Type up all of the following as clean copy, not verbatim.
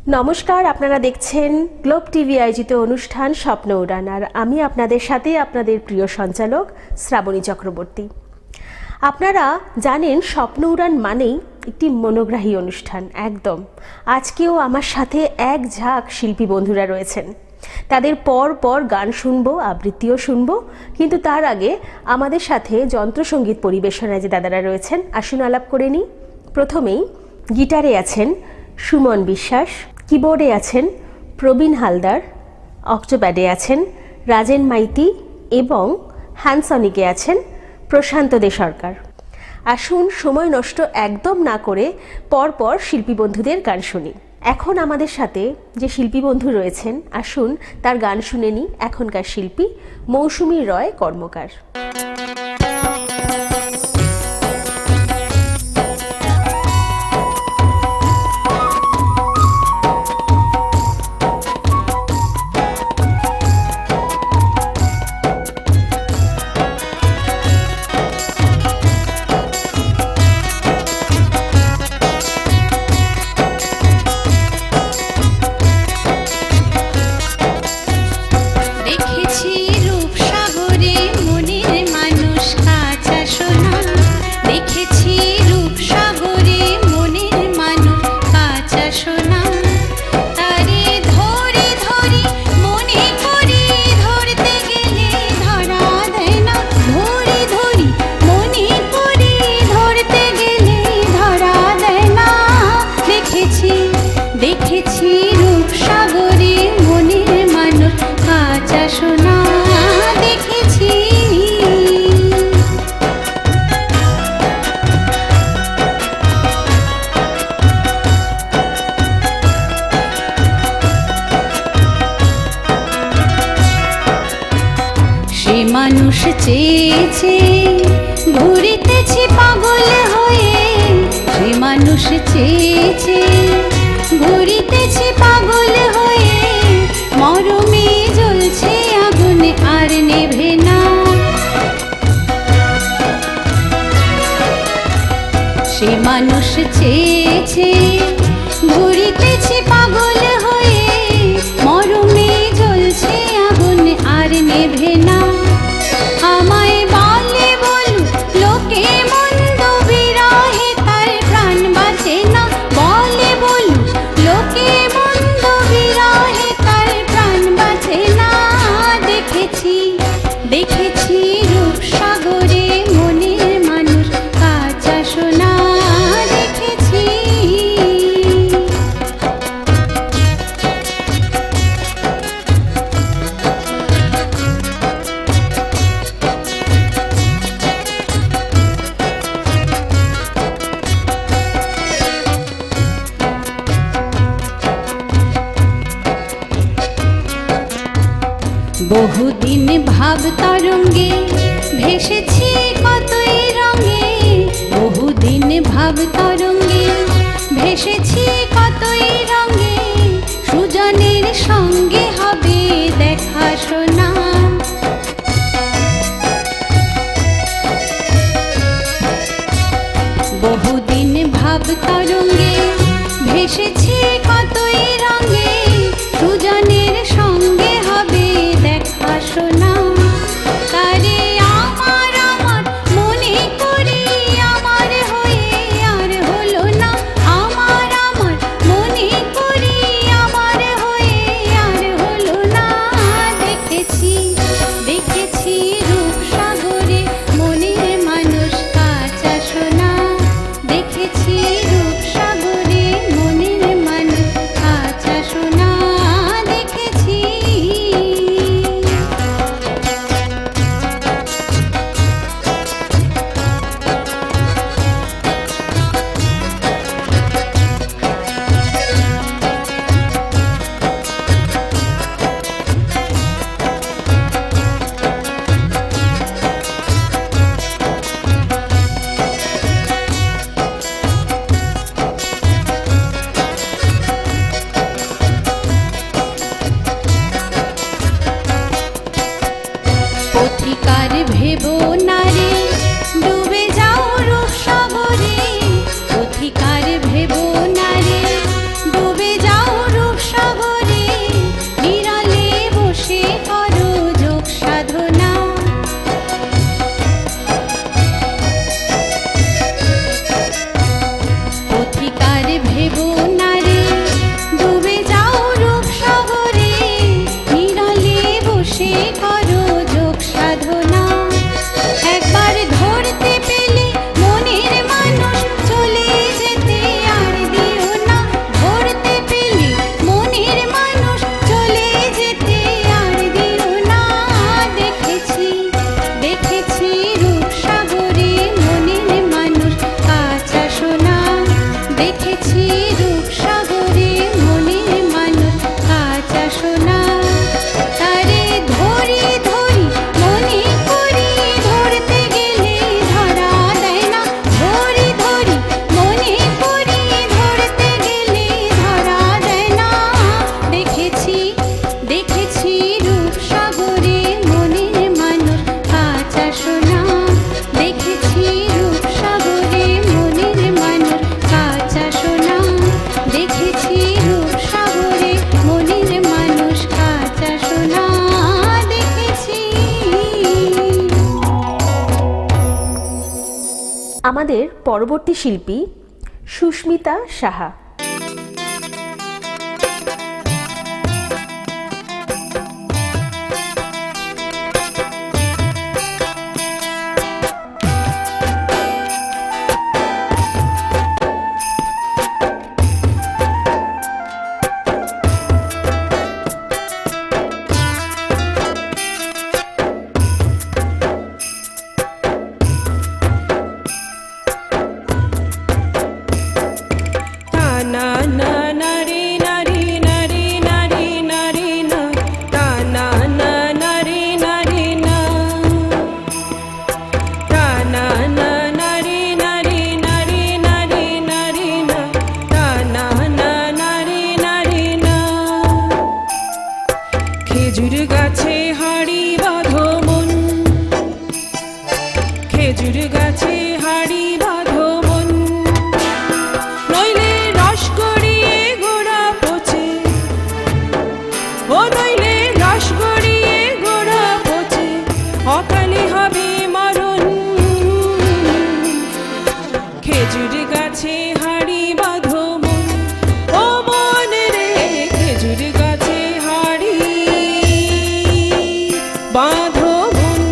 নমস্কার, আপনারা দেখছেন গ্লোব টিভি আয়োজিত অনুষ্ঠান স্বপ্ন উড়ান, আর আমি আপনাদের সাথে আপনাদের প্রিয় সঞ্চালক শ্রাবণী চক্রবর্তী। আপনারা জানেন স্বপ্ন উড়ান মানেই একটি মনোগ্রাহী অনুষ্ঠান। একদম আজকেও আমার সাথে এক ঝাঁক শিল্পী বন্ধুরা রয়েছেন। তাদের পর পর গান শুনবো, আবৃত্তিও শুনবো, কিন্তু তার আগে আমাদের সাথে যন্ত্রসঙ্গীত পরিবেশনায় যে দাদারা রয়েছেন, আসুন আলাপ করে নিই। প্রথমেই গিটারে আছেন সুমন বিশ্বাস, কিবোর্ডে আছেন প্রবীণ হালদার, অক্টোপ্যাডে আছেন রাজেন মাইতি এবং হ্যান্ডসনিকে আছেন প্রশান্ত দে সরকার। আসুন সময় নষ্ট একদম না করে পরপর শিল্পী বন্ধুদের গান শুনি। এখন আমাদের সাথে যে শিল্পী বন্ধু রয়েছেন, আসুন তার গান শুনে নিই। এখনকার শিল্পী মৌসুমী রয় কর্মকার। মানুষ চেয়েছে ঘুরিতেছি পাগল হয়ে, সে মানুষ চেয়েছে ঘুরিতেছি পাগল হয়ে, মরমে জ্বলছে আগুন আর নেভে না। সে মানুষ চেয়েছে ঘুরিতেছি পাগল হয়ে, মরমে জ্বলছে আগুন আর নেভে না। আমায় বলে বলু লোকে মন্দ বিরহে তার প্রাণ বাঁচে না, বলে বলু লোকে মন্দ বিরহে তার প্রাণ বাঁচে না। দেখেছি দেখেছি রূপসাগরে মনের মানুষ কাঁচা সোনা দেখেছি। বহুদিন ভাব তরঙ্গে ভেসেছি কতই রঙে, বহুদিন ভাব তরঙ্গে ভেসেছি কতই রঙে, সুজনের সঙ্গে হবে দেখা শোনা। বহুদিন ভাব তরঙ্গে ভেসেছি কতই রঙে, সুজনের সঙ্গে হবে দেখা শোনা। তারে আমার আমার মনে করি আমার হয়ে আর হলো না, আমার আমার মনে করি আমার হয়ে আর হলো না। দেখেছি দেখেছি রূপসাগরে মনের মানুষ কাঁচা সোনা, দেখেছি রূপসাগরে মনের মানুষ আমাদের পরবর্তী শিল্পী সুস্মিতা সাহা। খেজুর গাছে হাড়ি বাঁধো মন, খেজুর গাছে হাড়ি বাঁধো মন, নইলে রস গড়িয়ে গোড়া পচে, ও নইলে রস গড়িয়ে গোড়া পচে অকালে হবে মরণ। খেজুর গাছে হাড়ি বাঁধো মন, ও মন রে খেজুর গাছে হাড়ি বাঁধো মন।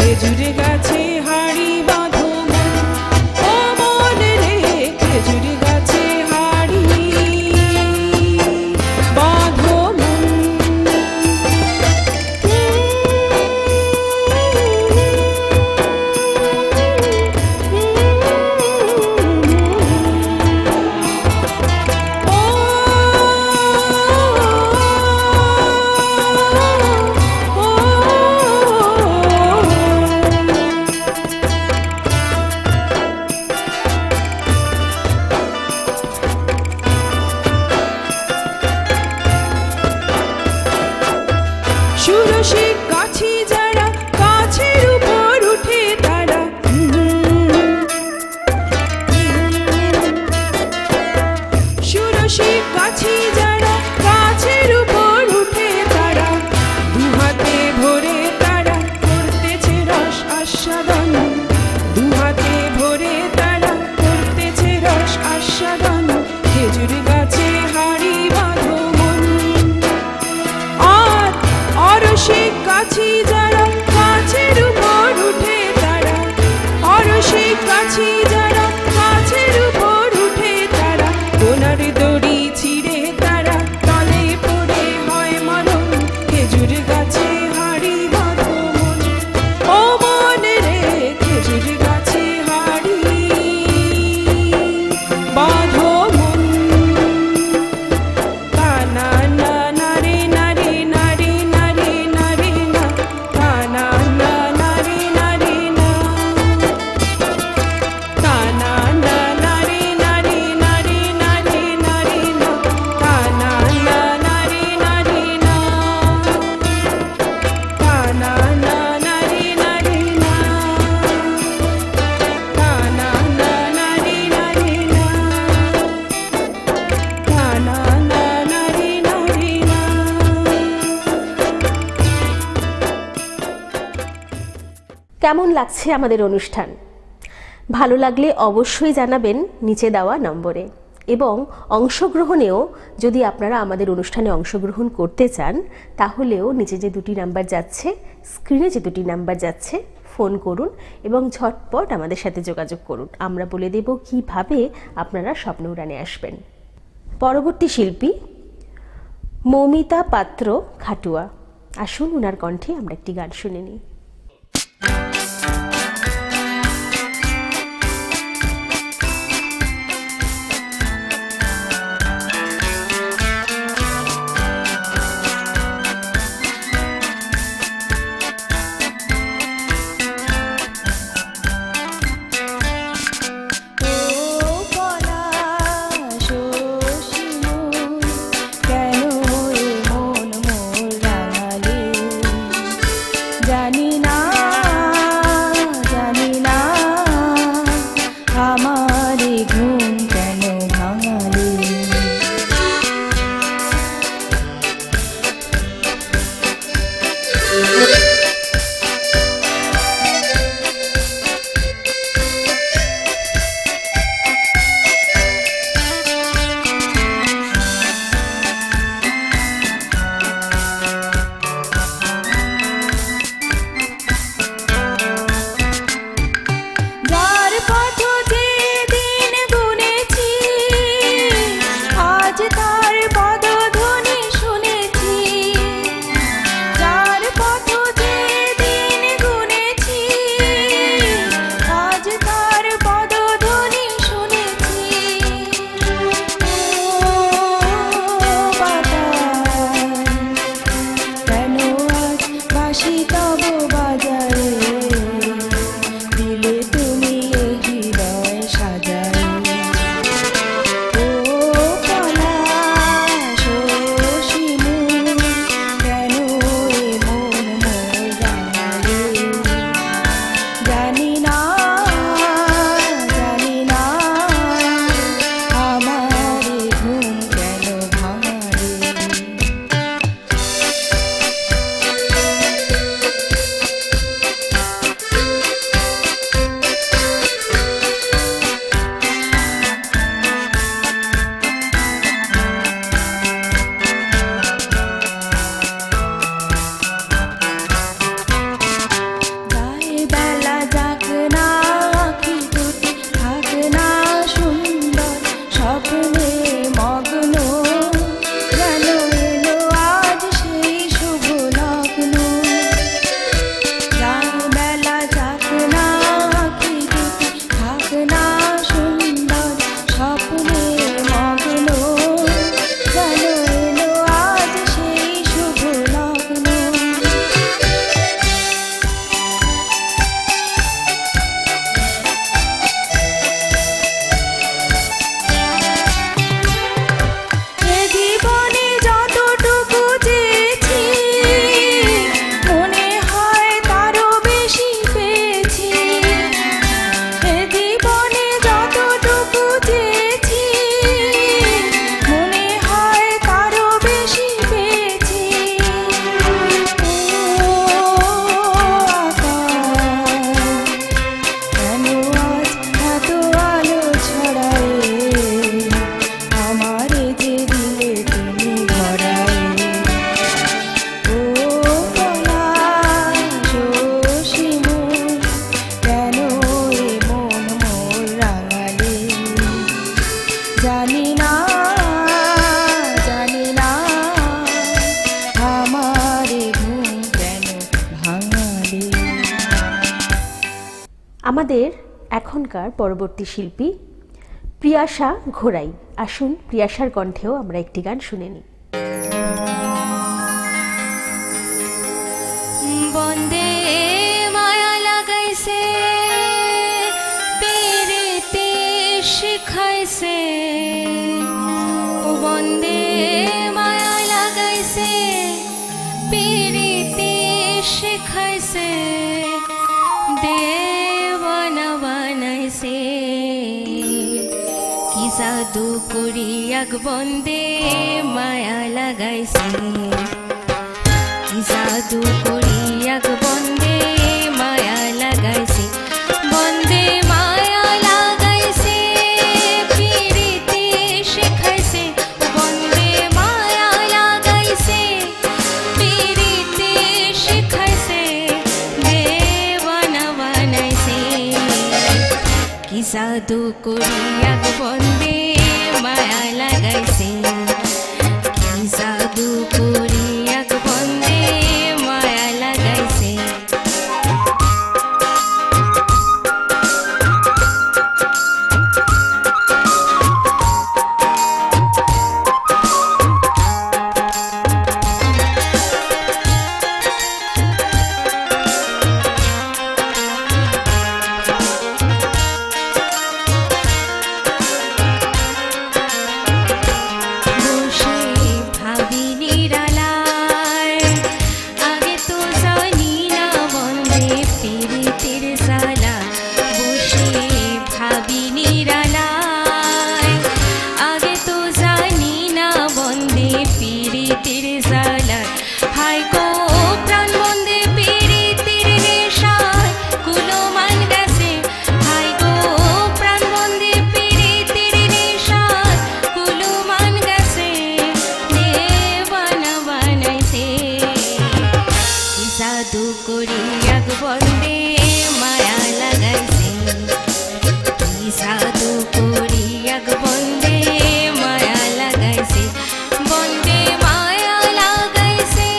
খেজুর গাছে হাড়ি বাঁধো মন, ও মন রে খেজুর গাছে হাড়ি বাঁধো মন। কেমন লাগছে আমাদের অনুষ্ঠান? ভালো লাগলে অবশ্যই জানাবেন নিচে দেওয়া নম্বরে। এবং অংশগ্রহণেও যদি আপনারা আমাদের অনুষ্ঠানে অংশগ্রহণ করতে চান, তাহলেও নিচে যে দুটি নাম্বার যাচ্ছে, স্ক্রিনে যে দুটি নাম্বার যাচ্ছে, ফোন করুন এবং ঝটপট আমাদের সাথে যোগাযোগ করুন। আমরা বলে দেব কিভাবে আপনারা স্বপ্ন উড়ানে আসবেন। পরবর্তী শিল্পী মৌমিতা পাত্র খাটুয়া। আসুন ওনার কণ্ঠে আমরা একটি গান শুনে নিই। জানি না জানি না আমার এই ঘুম কেন ভাঙালে যার পথ যে দিন গুনেছি আজ তার পদধ্বনি শুনেছি যার পথ যে দিন গুনেছি আজ তার পদধ্বনি শুনেছি ও বাতাস কেন আজ বাঁশি তব বাজারে দিলে তুমি এই হৃদয় সাজাই ও পলাশ ও শিমুল কেন এ মন মোর রাঙালে জানি না জানি না আমার এ ঘুম কেন ভাঙালে গায়ে বেলা যাক না আঁখি দুটি থাক না সুন্দর স্বপ্নে মগ্ন যেন এলো আজ সেই শুভ লগ্ন গায়ে বেলা যাক না আঁখি দুটি থাক না সুন্দর স্বপ্নে মগ্ন যেন এলো আজ সেই শুভ লগ্ন এ জীবনে যতটুকু চেয়েছি মনে হয় তারও বেশি পেয়েছি এ জীবনে যতটুকু চেয়েছি মনে হয় তারও বেশি পেয়েছি ও আকাশ কেন আজ এত আলো ছড়ায় আমারে যে দিলে তুমি ভরায় ও পলাশ ও শিমুল কেন এ মন মোর রাঙালে জানি না জানি না আমার এ ঘুম কেন ভাঙালে আমাদের এখনকার পরবর্তী শিল্পী প্রিয়াশা ঘোড়াই। আসুন প্রিয়াশার কণ্ঠেও আমরা একটি গান শুনে নিই। বন্দে মায়া লাগাইছে পেরেতে শিখাইছে ও বন্দে মায়া লাগাইছে পেরেতে শিখাইছে দেওয়ানা বানাইছে কি জাদু করি এক বন্দে মায়া লাগাইছে কি জাদু করি এক বন্দে মায়া লাগাইছে জাদু করিয়াক বন্দে মায়া লাগাইছে কি জাদু করিয়াক বন্দে মায়া লাগাইছে জাদু করিয়াক বন্দে মায়া লাগাইছে কি জাদু করিয়াক বন্দে মায়া লাগাইছে বন্দে মায়া লাগাইছে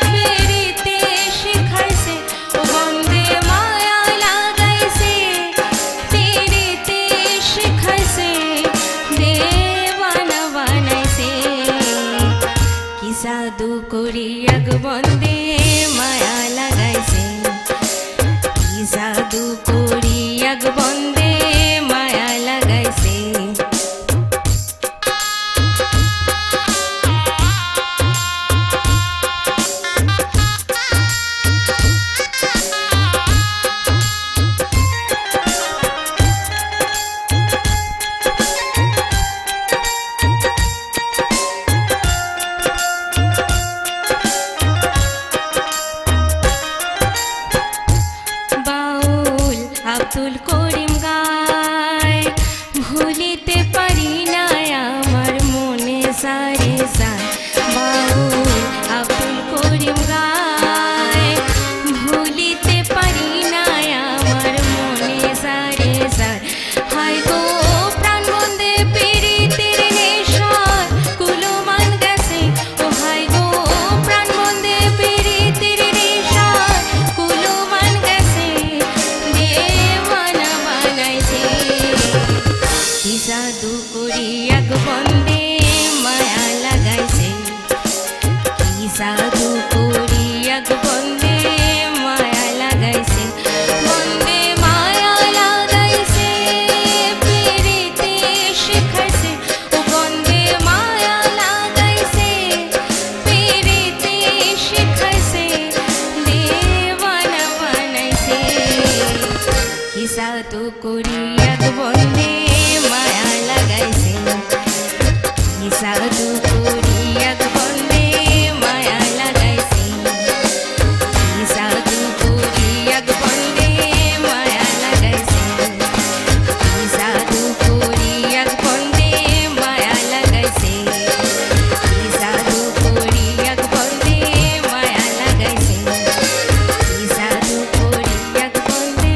ফিরিতে শিখাইছে ও বন্দে মায়া লাগাইছে ফিরিতে শিখাইছে দেওয়ানা বানাইছে কি জাদু করিয়াক বন্দে মায়া লাগাইছে কি জাদু করিয়াক বন্দে মায়া লাগাইছে আব্দুল করিম গায় ভুলিতে পারি না আমার মনে সারে সার বাউল আব্দুল করিম গায় ভুলিতে পারি না আমার মনে সারে সার হায় গো প্রাণ বন্দে পীড়িতের নেশার কুলমান গেছে ও হায় গো প্রাণ বন্দে পীড়িতের নেশার কুলমান গেছে কি জাদু করিয়াক বন্দে মায়া লাগাইছে কি জাদু করিয়াক বন্দে মায়া লাগাইছে বন্দে মায়া লাগাইছে ফিরিতে শিখাইছে ও বন্দে মায়া লাগাইছে ফিরিতে শিখাইছে দেওয়ানা বানাইছে কি জাদু করিয়াক বন্দে মায়া লাগাইছে কি জাদু করিয়াক বন্দে মায়া লাগাইছে কি জাদু করিয়াক বন্দে মায়া লাগাইছে কি জাদু করিয়াক বন্দে মায়া লাগাইছে কি জাদু করিয়াক বন্দে মায়া লাগাইছে কি জাদু করিয়াক বন্দে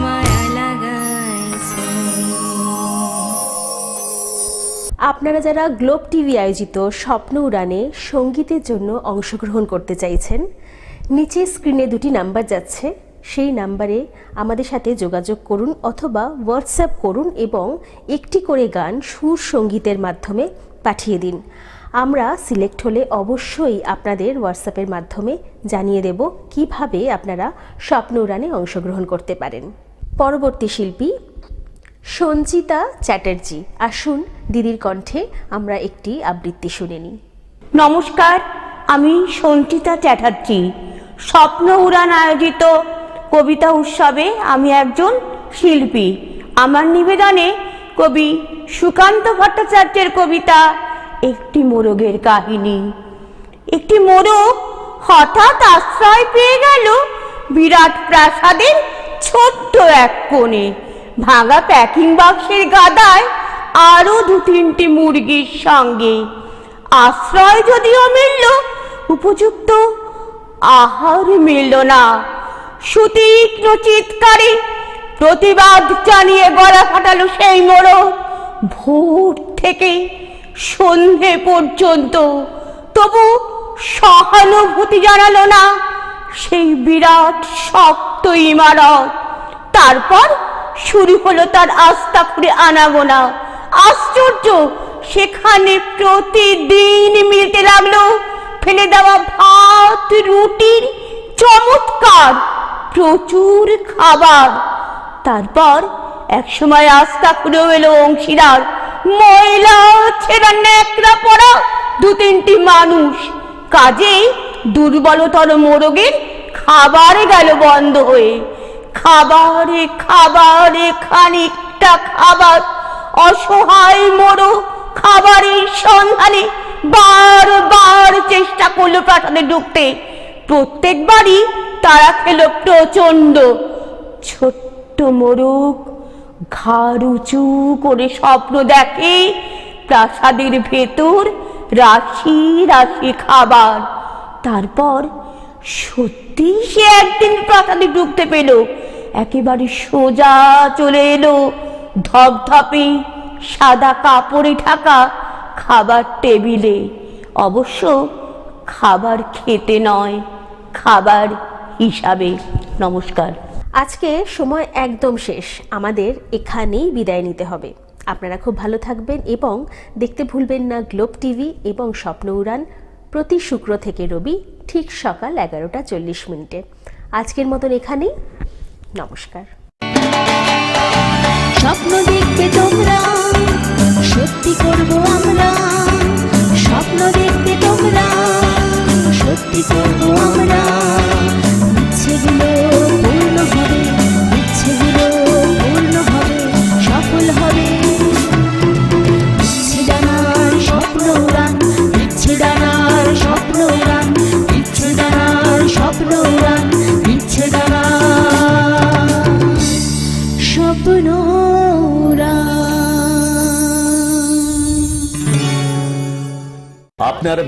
মায়া লাগাইছে। আপনারা যারা গ্লোব টিভি আয়োজিত স্বপ্ন উড়ানে সঙ্গীতের জন্য অংশগ্রহণ করতে চাইছেন, নিচে স্ক্রিনে দুটি নাম্বার যাচ্ছে, সেই নাম্বারে আমাদের সাথে যোগাযোগ করুন অথবা হোয়াটসঅ্যাপ করুন এবং একটি করে গান সুর সঙ্গীতের মাধ্যমে পাঠিয়ে দিন। আমরা সিলেক্ট হলে অবশ্যই আপনাদের হোয়াটসঅ্যাপের মাধ্যমে জানিয়ে দেব কিভাবে আপনারা স্বপ্ন উড়ানে অংশগ্রহণ করতে পারেন। পরবর্তী শিল্পী সঞ্চিতা চ্যাটার্জি, আসুন দিদির কণ্ঠে আমরা একটি আবৃত্তি শুনে নিই। নমস্কার, আমি সঞ্চিতা চ্যাটার্জি। স্বপ্ন উড়ান আয়োজিত কবিতা উৎসবে আমি একজন শিল্পী। আমার নিবেদনে কবি সুকান্ত ভট্টাচার্যের কবিতা একটি মোরগের কাহিনী। একটি মোরগ হঠাৎ আশ্রয় পেয়ে গেল বিরাট প্রাসাদের ছোট্ট এক কোণে। ভাঙা প্যাকিং বাক্সের গাদায় আরো 2-3টি মুরগির সঙ্গে। আশ্রয় যদিও মিলল, উপযুক্ত আহার মিলল না। সুতীক্ষ্ণ চিৎকারে প্রতিবাদ জানিয়ে গলা ফাটালো সেই মোড়ক। ভোর থেকে সন্ধে পর্যন্ত তবু সহানুভূতি জানালো না সেই বিরাট শক্ত ইমারত। তারপর শুরু হলো তার আস্থা করে আনাগোনা। আশ্চর্য, সেখানে প্রতিদিন মিলতে লাগলো ফেলে দেওয়া ভাত রুটির চমৎকার প্রচুর খাবার। তারপর একসময় আস্থা খুঁড়ে এলো অংশীদার, ময়লা ছেঁড়া ন্যাকড়া পড়া 2-3টি মানুষ। কাজেই দুর্বলতর মোরগের খাবার গেল বন্ধ হয়ে। খাবারে খাবারে খানিকটা খাবার, অসহায় মোরগ খাবারের সন্ধানে বারবার চেষ্টা করলো প্রাসাদে ঢুকতে। প্রত্যেকবারই তারা খেলো প্রচন্ড। ছোট্ট মোরগ ঘাড় উঁচু করে স্বপ্ন দেখে প্রাসাদের ভেতর রাশি রাশি খাবার। তারপর সত্যি সে একদিন প্রাসাদে ঢুকতে পেল। একেবারে সোজা চলে এলো ধপধপে সাদা কাপড়ে ঢাকা খাবার টেবিলে। অবশ্য খাবার খেতে নয়, খাবার হিসাবে। নমস্কার। আজকে সময় একদম শেষ, আমাদের এখানেই বিদায় নিতে হবে। আপনারা খুব ভালো থাকবেন এবং দেখতে ভুলবেন না গ্লোব টিভি এবং স্বপ্ন উড়ান প্রতি শুক্র থেকে রবি ঠিক সকাল 11:40। আজকের মতন এখানেই, নমস্কার। স্বপ্ন দেখবে তোমরা, সত্যি করব আমরা। স্বপ্ন দেখবে তোমরা, সত্যি করব আমরা। ইচ্ছেগুলো পূর্ণ হবে, ইচ্ছেগুলো পূর্ণ হবে, সফল হবে। ইচ্ছে ডানার স্বপ্ন উড়ান, ইচ্ছে ডানার স্বপ্ন উড়ান, ইচ্ছে ডানার স্বপ্ন উড়ান, ইচ্ছে ডানার স্বপ্ন উড়ান। আপনারা